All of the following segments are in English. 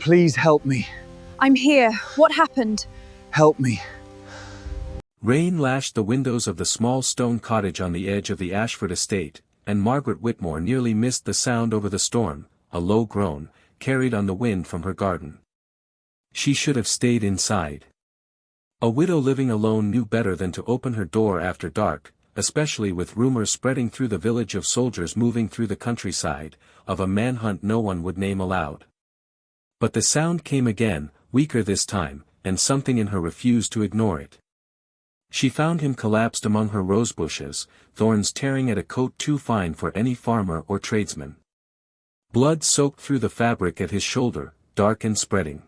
Please help me. I'm here. What happened? Help me. Rain lashed the windows of the small stone cottage on the edge of the Ashford estate, and Margaret Whitmore nearly missed the sound over the storm, a low groan, carried on the wind from her garden. She should have stayed inside. A widow living alone knew better than to open her door after dark, especially with rumors spreading through the village of soldiers moving through the countryside, of a manhunt no one would name aloud. But the sound came again, weaker this time, and something in her refused to ignore it. She found him collapsed among her rose bushes, thorns tearing at a coat too fine for any farmer or tradesman. Blood soaked through the fabric at his shoulder, dark and spreading.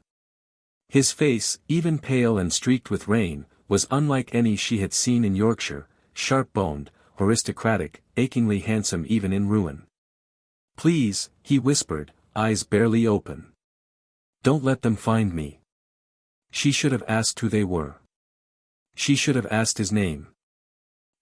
His face, even pale and streaked with rain, was unlike any she had seen in Yorkshire, sharp-boned, aristocratic, achingly handsome even in ruin. "Please," he whispered, eyes barely open. "Don't let them find me." She should have asked who they were. She should have asked his name.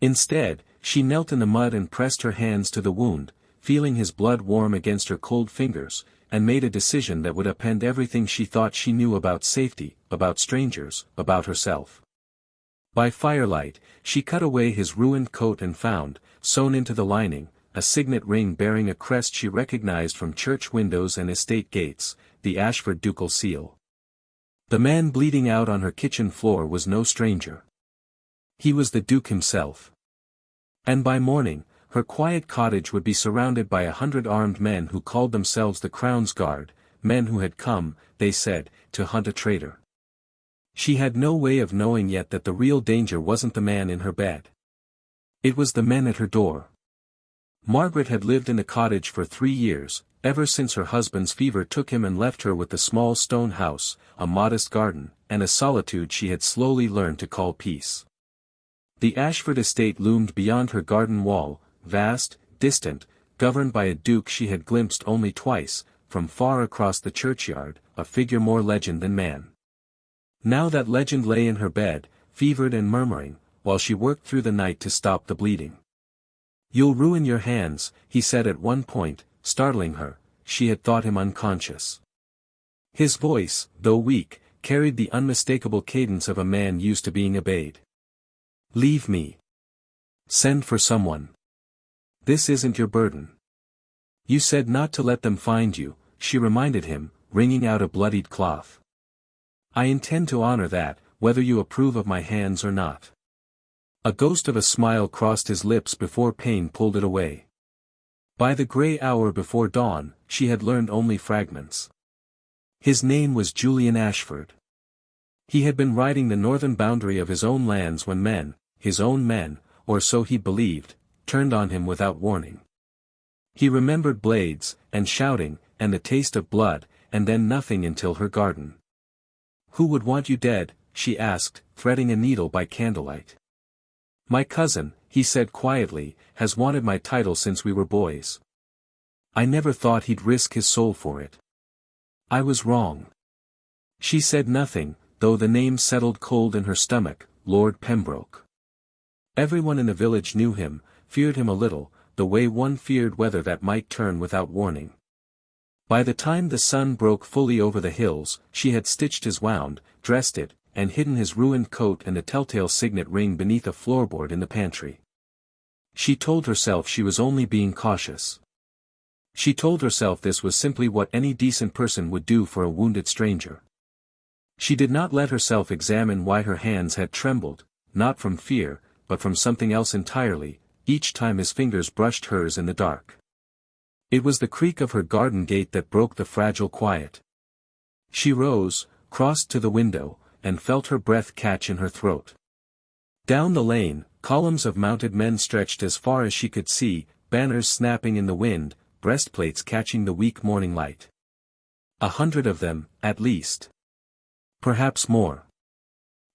Instead, she knelt in the mud and pressed her hands to the wound, feeling his blood warm against her cold fingers, and made a decision that would upend everything she thought she knew about safety, about strangers, about herself. By firelight, she cut away his ruined coat and found, sewn into the lining, a signet ring bearing a crest she recognized from church windows and estate gates, the Ashford ducal seal. The man bleeding out on her kitchen floor was no stranger. He was the Duke himself. And by morning, her quiet cottage would be surrounded by 100 armed men who called themselves the Crown's Guard, men who had come, they said, to hunt a traitor. She had no way of knowing yet that the real danger wasn't the man in her bed. It was the men at her door. Margaret had lived in the cottage for 3 years, ever since her husband's fever took him and left her with the small stone house, a modest garden, and a solitude she had slowly learned to call peace. The Ashford estate loomed beyond her garden wall, vast, distant, governed by a duke she had glimpsed only twice, from far across the churchyard, a figure more legend than man. Now that legend lay in her bed, fevered and murmuring, while she worked through the night to stop the bleeding. "You'll ruin your hands," he said at one point, startling her. She had thought him unconscious. His voice, though weak, carried the unmistakable cadence of a man used to being obeyed. "Leave me. Send for someone. This isn't your burden." "You said not to let them find you," she reminded him, wringing out a bloodied cloth. "I intend to honor that, whether you approve of my hands or not." A ghost of a smile crossed his lips before pain pulled it away. By the grey hour before dawn, she had learned only fragments. His name was Julian Ashford. He had been riding the northern boundary of his own lands when men, his own men, or so he believed, turned on him without warning. He remembered blades, and shouting, and the taste of blood, and then nothing until her garden. "Who would want you dead?" she asked, threading a needle by candlelight. "My cousin," he said quietly, "has wanted my title since we were boys. I never thought he'd risk his soul for it. I was wrong." She said nothing, though the name settled cold in her stomach, Lord Pembroke. Everyone in the village knew him, feared him a little, the way one feared weather that might turn without warning. By the time the sun broke fully over the hills, she had stitched his wound, dressed it, and hidden his ruined coat and the telltale signet ring beneath a floorboard in the pantry. She told herself she was only being cautious. She told herself this was simply what any decent person would do for a wounded stranger. She did not let herself examine why her hands had trembled, not from fear, but from something else entirely, each time his fingers brushed hers in the dark. It was the creak of her garden gate that broke the fragile quiet. She rose, crossed to the window, and felt her breath catch in her throat. Down the lane, columns of mounted men stretched as far as she could see, banners snapping in the wind, breastplates catching the weak morning light. 100 of them, at least. Perhaps more.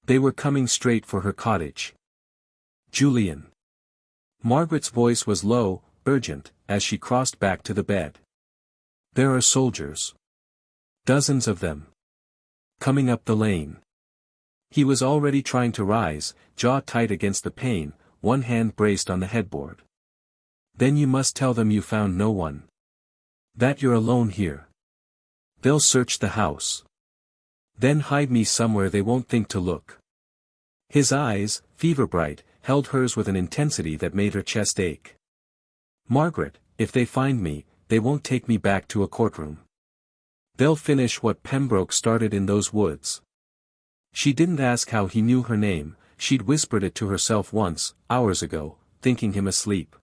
They were coming straight for her cottage. "Julian." Margaret's voice was low, urgent, as she crossed back to the bed. "There are soldiers. Dozens of them. Coming up the lane." He was already trying to rise, jaw tight against the pane, one hand braced on the headboard. "Then you must tell them you found no one. That you're alone here. They'll search the house. Then hide me somewhere they won't think to look. His eyes, fever-bright, held hers with an intensity that made her chest ache. Margaret, if they find me, they won't take me back to a courtroom. They'll finish what Pembroke started in those woods. She didn't ask how he knew her name, she'd whispered it to herself once, hours ago, thinking him asleep.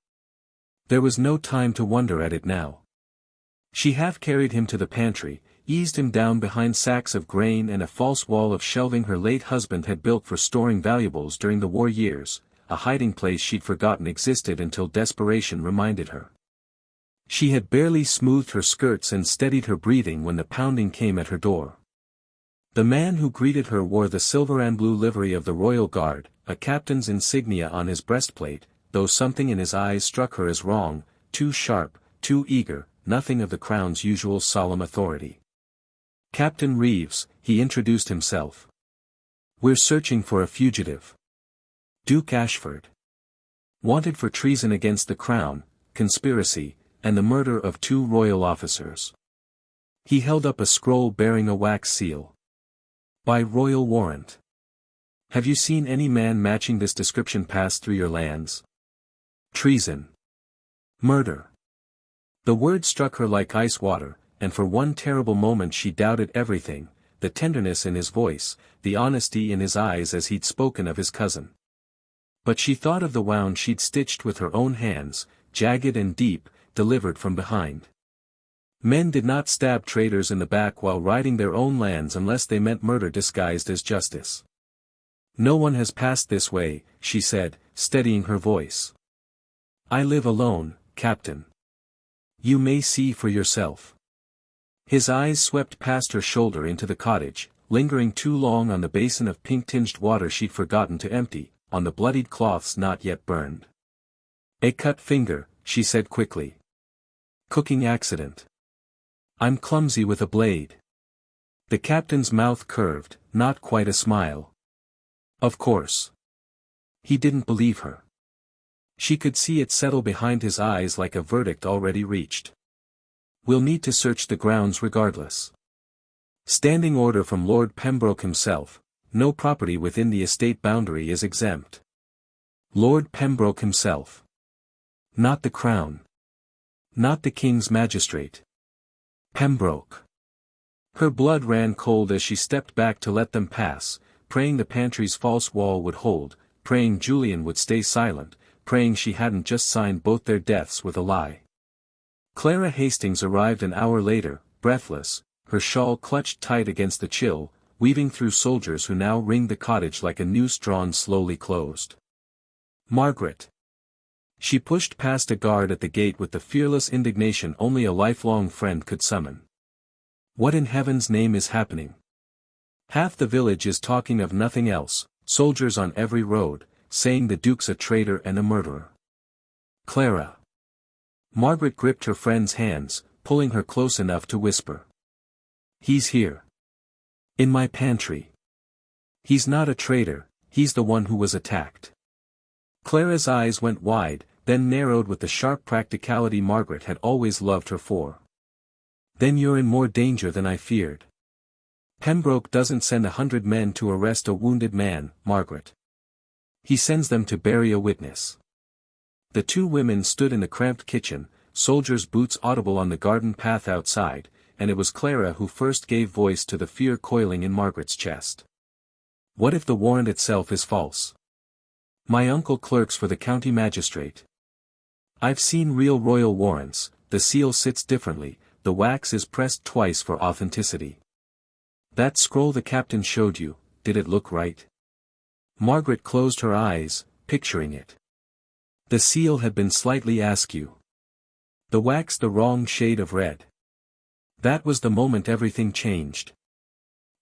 There was no time to wonder at it now. She half carried him to the pantry, eased him down behind sacks of grain and a false wall of shelving her late husband had built for storing valuables during the war years, a hiding place she'd forgotten existed until desperation reminded her. She had barely smoothed her skirts and steadied her breathing when the pounding came at her door. The man who greeted her wore the silver and blue livery of the Royal Guard, a captain's insignia on his breastplate, though something in his eyes struck her as wrong, too sharp, too eager, nothing of the Crown's usual solemn authority. Captain Reeves, he introduced himself. We're searching for a fugitive. Duke Ashford. Wanted for treason against the Crown, conspiracy, and the murder of 2 royal officers. He held up a scroll bearing a wax seal. By royal warrant. Have you seen any man matching this description pass through your lands? Treason. Murder. The word struck her like ice water, and for one terrible moment she doubted everything, the tenderness in his voice, the honesty in his eyes as he'd spoken of his cousin. But she thought of the wound she'd stitched with her own hands, jagged and deep, delivered from behind. Men did not stab traitors in the back while riding their own lands unless they meant murder disguised as justice. No one has passed this way, she said, steadying her voice. I live alone, Captain. You may see for yourself. His eyes swept past her shoulder into the cottage, lingering too long on the basin of pink-tinged water she'd forgotten to empty, on the bloodied cloths not yet burned. A cut finger, she said quickly. Cooking accident. I'm clumsy with a blade. The captain's mouth curved, not quite a smile. Of course. He didn't believe her. She could see it settle behind his eyes like a verdict already reached. We'll need to search the grounds regardless. Standing order from Lord Pembroke himself, no property within the estate boundary is exempt. Lord Pembroke himself. Not the Crown. Not the King's magistrate. Pembroke. Her blood ran cold as she stepped back to let them pass, praying the pantry's false wall would hold, praying Julian would stay silent, praying she hadn't just signed both their deaths with a lie. Clara Hastings arrived an hour later, breathless, her shawl clutched tight against the chill, weaving through soldiers who now ringed the cottage like a noose drawn slowly closed. Margaret. She pushed past a guard at the gate with the fearless indignation only a lifelong friend could summon. What in heaven's name is happening? Half the village is talking of nothing else, soldiers on every road, saying the Duke's a traitor and a murderer. Clara. Margaret gripped her friend's hands, pulling her close enough to whisper. He's here. In my pantry. He's not a traitor, he's the one who was attacked. Clara's eyes went wide, then narrowed with the sharp practicality Margaret had always loved her for. Then you're in more danger than I feared. Pembroke doesn't send 100 men to arrest a wounded man, Margaret. He sends them to bury a witness. The 2 women stood in the cramped kitchen, soldiers' boots audible on the garden path outside, and it was Clara who first gave voice to the fear coiling in Margaret's chest. What if the warrant itself is false? My uncle clerks for the county magistrate. I've seen real royal warrants, the seal sits differently, the wax is pressed twice for authenticity. That scroll the captain showed you, did it look right? Margaret closed her eyes, picturing it. The seal had been slightly askew. The wax the wrong shade of red. That was the moment everything changed.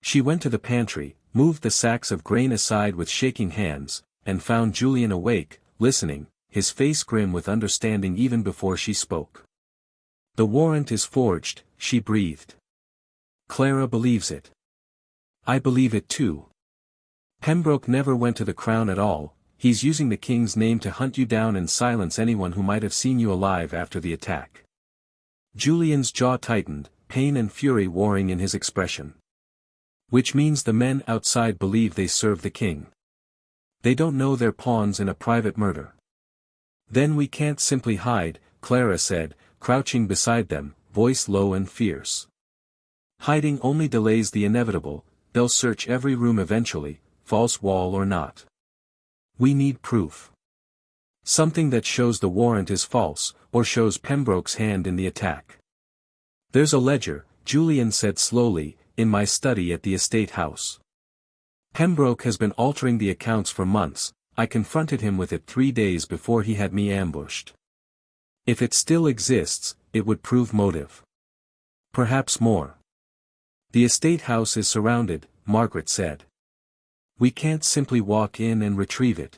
She went to the pantry, moved the sacks of grain aside with shaking hands, and found Julian awake, listening, his face grim with understanding even before she spoke. The warrant is forged, she breathed. Clara believes it. I believe it too. Pembroke never went to the Crown at all, he's using the King's name to hunt you down and silence anyone who might have seen you alive after the attack. Julian's jaw tightened, pain and fury warring in his expression. Which means the men outside believe they serve the king. They don't know they're pawns in a private murder. Then we can't simply hide, Clara said, crouching beside them, voice low and fierce. Hiding only delays the inevitable, they'll search every room eventually, false wall or not. We need proof. Something that shows the warrant is false, or shows Pembroke's hand in the attack. There's a ledger, Julian said slowly, in my study at the estate house. Pembroke has been altering the accounts for months, I confronted him with it 3 days before he had me ambushed. If it still exists, it would prove motive. Perhaps more. The estate house is surrounded, Margaret said. We can't simply walk in and retrieve it.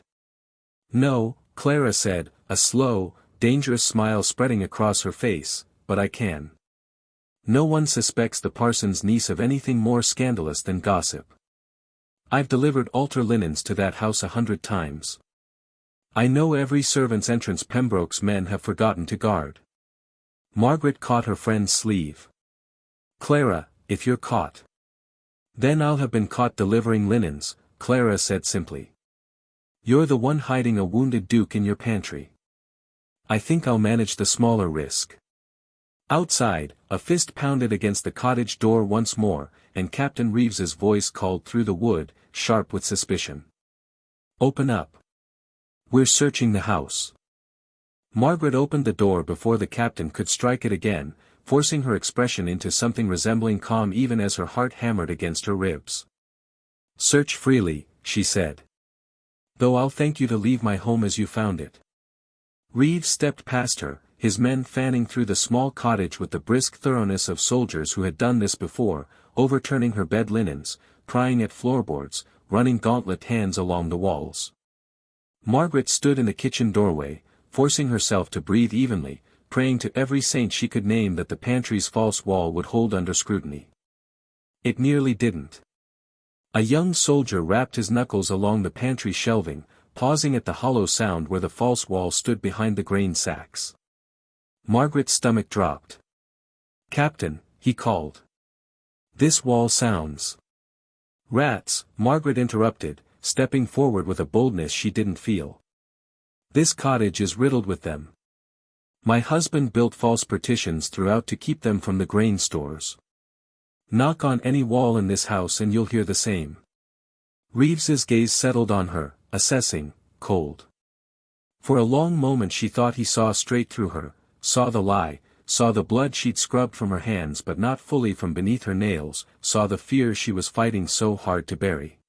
No, Clara said, a slow, dangerous smile spreading across her face, but I can. No one suspects the parson's niece of anything more scandalous than gossip. I've delivered altar linens to that house 100 times. I know every servant's entrance Pembroke's men have forgotten to guard. Margaret caught her friend's sleeve. Clara, if you're caught. Then I'll have been caught delivering linens, Clara said simply. You're the one hiding a wounded duke in your pantry. I think I'll manage the smaller risk. Outside, a fist pounded against the cottage door once more, and Captain Reeves's voice called through the wood, sharp with suspicion. Open up. We're searching the house. Margaret opened the door before the captain could strike it again, forcing her expression into something resembling calm even as her heart hammered against her ribs. Search freely, she said. Though I'll thank you to leave my home as you found it. Reeves stepped past her, his men fanning through the small cottage with the brisk thoroughness of soldiers who had done this before, overturning her bed linens, prying at floorboards, running gauntlet hands along the walls. Margaret stood in the kitchen doorway, forcing herself to breathe evenly, praying to every saint she could name that the pantry's false wall would hold under scrutiny. It nearly didn't. A young soldier rapped his knuckles along the pantry shelving, pausing at the hollow sound where the false wall stood behind the grain sacks. Margaret's stomach dropped. Captain, he called. This wall sounds. Rats, Margaret interrupted, stepping forward with a boldness she didn't feel. This cottage is riddled with them. My husband built false partitions throughout to keep them from the grain stores. Knock on any wall in this house and you'll hear the same. Reeves's gaze settled on her, assessing, cold. For a long moment she thought he saw straight through her, saw the lie, saw the blood she'd scrubbed from her hands but not fully from beneath her nails, saw the fear she was fighting so hard to bury.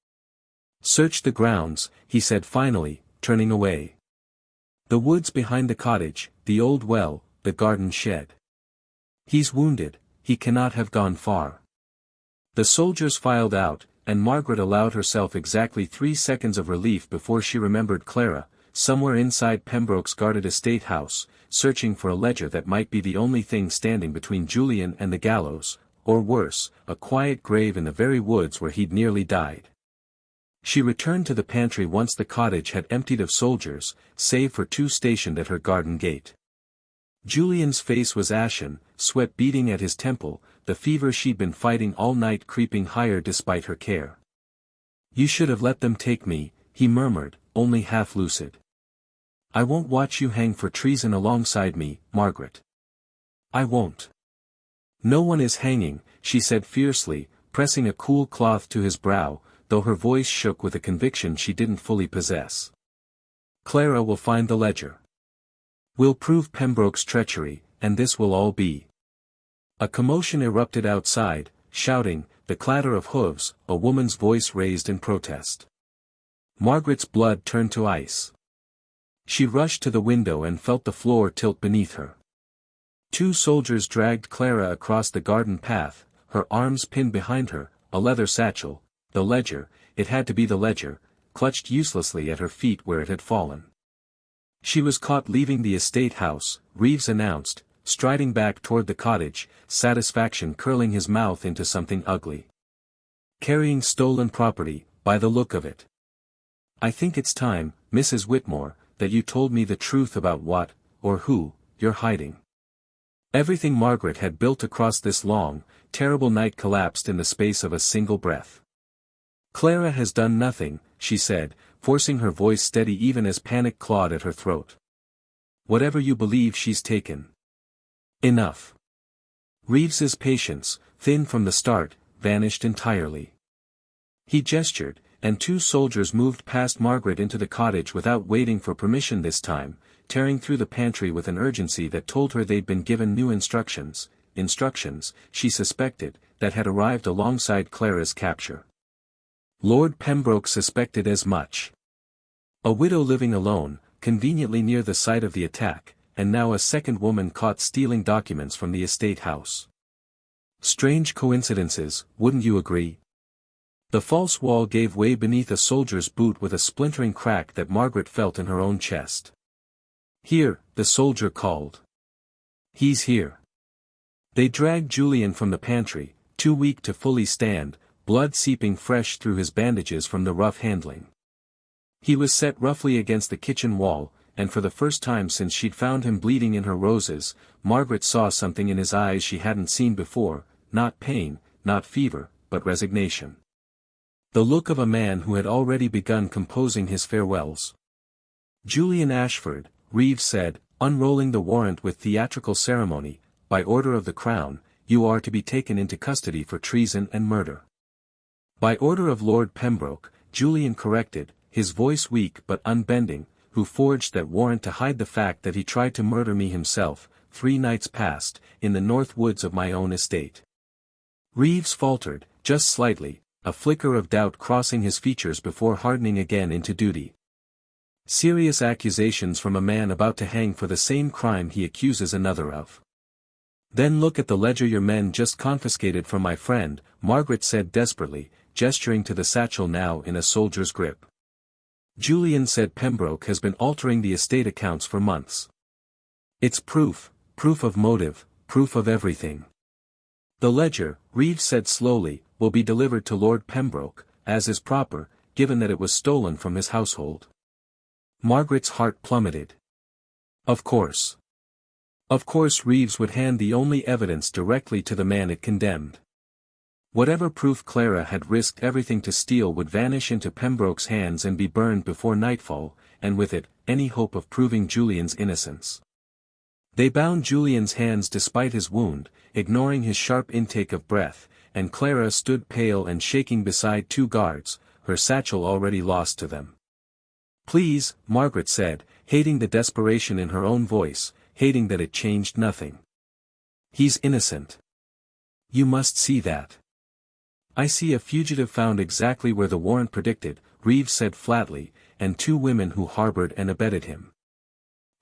Search the grounds, he said finally, turning away. The woods behind the cottage, the old well, the garden shed. He's wounded, he cannot have gone far. The soldiers filed out, and Margaret allowed herself exactly 3 seconds of relief before she remembered Clara, somewhere inside Pembroke's guarded estate house, searching for a ledger that might be the only thing standing between Julian and the gallows, or worse, a quiet grave in the very woods where he'd nearly died. She returned to the pantry once the cottage had emptied of soldiers, save for 2 stationed at her garden gate. Julian's face was ashen, sweat beating at his temple, the fever she'd been fighting all night creeping higher despite her care. You should have let them take me, he murmured, only half lucid. I won't watch you hang for treason alongside me, Margaret. I won't. No one is hanging, she said fiercely, pressing a cool cloth to his brow, though her voice shook with a conviction she didn't fully possess. Clara will find the ledger. We'll prove Pembroke's treachery, and this will all be. A commotion erupted outside, shouting, the clatter of hooves, a woman's voice raised in protest. Margaret's blood turned to ice. She rushed to the window and felt the floor tilt beneath her. 2 soldiers dragged Clara across the garden path, her arms pinned behind her, a leather satchel, the ledger, it had to be the ledger, clutched uselessly at her feet where it had fallen. She was caught leaving the estate house, Reeves announced, striding back toward the cottage, satisfaction curling his mouth into something ugly. Carrying stolen property, by the look of it. I think it's time, Mrs. Whitmore, that you told me the truth about what, or who, you're hiding. Everything Margaret had built across this long, terrible night collapsed in the space of a single breath. Clara has done nothing, she said, forcing her voice steady even as panic clawed at her throat. Whatever you believe, she's taken. Enough. Reeves's patience, thin from the start, vanished entirely. He gestured, and 2 soldiers moved past Margaret into the cottage without waiting for permission this time, tearing through the pantry with an urgency that told her they'd been given new instructions, she suspected, that had arrived alongside Clara's capture. Lord Pembroke suspected as much. A widow living alone, conveniently near the site of the attack, and now a second woman caught stealing documents from the estate house. Strange coincidences, wouldn't you agree? The false wall gave way beneath a soldier's boot with a splintering crack that Margaret felt in her own chest. Here, the soldier called. He's here. They dragged Julian from the pantry, too weak to fully stand, blood seeping fresh through his bandages from the rough handling. He was set roughly against the kitchen wall, and for the first time since she'd found him bleeding in her roses, Margaret saw something in his eyes she hadn't seen before, not pain, not fever, but resignation. The look of a man who had already begun composing his farewells. Julian Ashford, Reeves said, unrolling the warrant with theatrical ceremony, by order of the Crown, you are to be taken into custody for treason and murder. By order of Lord Pembroke, Julian corrected, his voice weak but unbending, who forged that warrant to hide the fact that he tried to murder me himself, 3 nights past, in the north woods of my own estate. Reeves faltered, just slightly, a flicker of doubt crossing his features before hardening again into duty. Serious accusations from a man about to hang for the same crime he accuses another of. Then look at the ledger your men just confiscated from my friend, Margaret said desperately, gesturing to the satchel now in a soldier's grip. Julian said Pembroke has been altering the estate accounts for months. It's proof of motive, proof of everything. The ledger, Reeves said slowly, will be delivered to Lord Pembroke, as is proper, given that it was stolen from his household. Margaret's heart plummeted. Of course. Of course Reeves would hand the only evidence directly to the man it condemned. Whatever proof Clara had risked everything to steal would vanish into Pembroke's hands and be burned before nightfall, and with it, any hope of proving Julian's innocence. They bound Julian's hands despite his wound, ignoring his sharp intake of breath, and Clara stood pale and shaking beside 2 guards, her satchel already lost to them. Please, Margaret said, hating the desperation in her own voice, hating that it changed nothing. He's innocent. You must see that. I see a fugitive found exactly where the warrant predicted, Reeves said flatly, and 2 women who harbored and abetted him.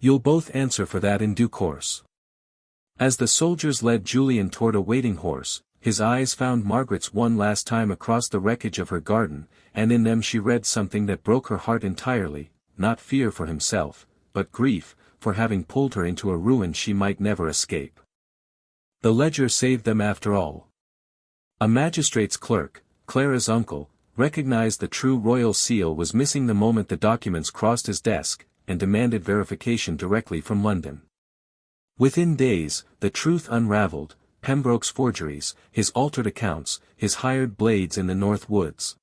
You'll both answer for that in due course. As the soldiers led Julian toward a waiting horse, his eyes found Margaret's one last time across the wreckage of her garden, and in them she read something that broke her heart entirely, not fear for himself, but grief, for having pulled her into a ruin she might never escape. The ledger saved them after all. A magistrate's clerk, Clara's uncle, recognized the true royal seal was missing the moment the documents crossed his desk, and demanded verification directly from London. Within days, the truth unraveled, Pembroke's forgeries, his altered accounts, his hired blades in the north woods.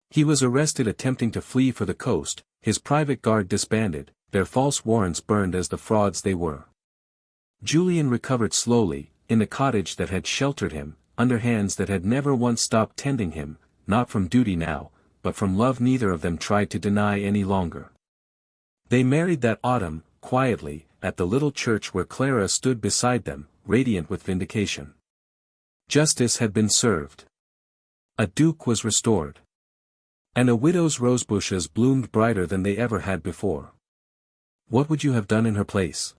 He was arrested attempting to flee for the coast, his private guard disbanded, their false warrants burned as the frauds they were. Julian recovered slowly, in the cottage that had sheltered him, under hands that had never once stopped tending him, not from duty now, but from love neither of them tried to deny any longer. They married that autumn, quietly, at the little church where Clara stood beside them, radiant with vindication. Justice had been served. A duke was restored. And a widow's rosebushes bloomed brighter than they ever had before. What would you have done in her place?